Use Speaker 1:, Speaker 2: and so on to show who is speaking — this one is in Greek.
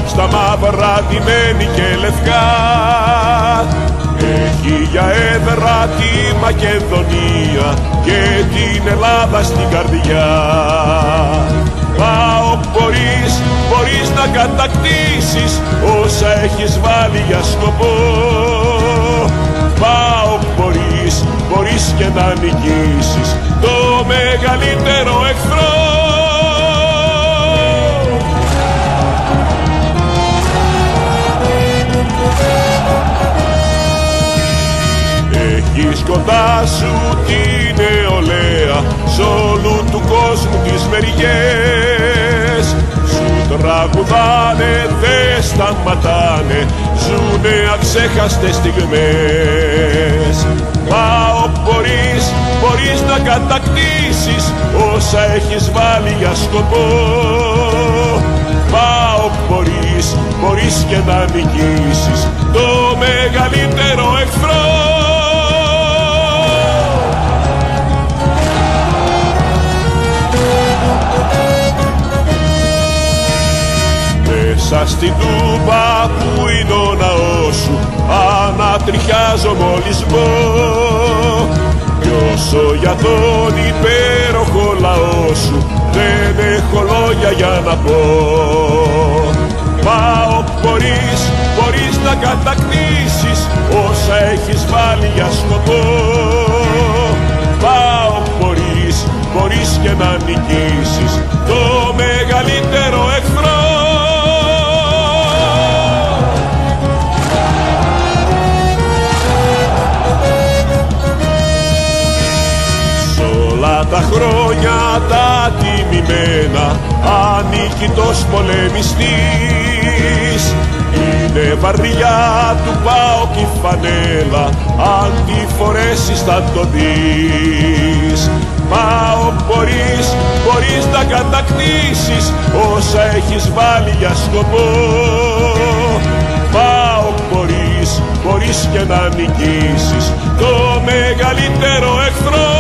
Speaker 1: στα μαύρα ντυμένη και λευκά. Έχει για έδρα τη Μακεδονία και την Ελλάδα στην καρδιά. Πάω μπορείς να κατακτήσεις όσα έχεις βάλει για σκοπό. Πάω μπορείς και να νικήσεις το μεγαλύτερο εχθρό. Έχεις κοντά σου την νεολαία σ' όλου του κόσμου τις μεριές. Σου τραγουδάνε, δεν σταματάνε, ζουνε αξέχαστες στιγμές. Πάω μπορείς να κατακτήσεις όσα έχεις βάλει για σκοπό. Πάω μπορείς και να νικήσεις το μεγαλύτερο εχθρό. Μέσα στην Τούμπα που είναι ο ναός σου ανατριχιάζω μόλις μπω. Κι όσο για τον υπέροχο λαό σου δεν έχω λόγια για να πω. Πάω μπορείς να κατακτήσεις όσα έχεις βάλει για σκοπό. Πάω μπορείς και να νικήσεις το μεγαλύτερο εχθρό. Τα χρόνια τα τιμημένα ανίκητος πολεμιστής. Είναι βαριά του ΠΑΟΚ η φανέλα, αν τη φορέσεις θα το δεις. Πάω μπορείς να κατακτήσεις όσα έχεις βάλει για σκοπό. Πάω μπορείς και να νικήσεις το μεγαλύτερο εχθρό.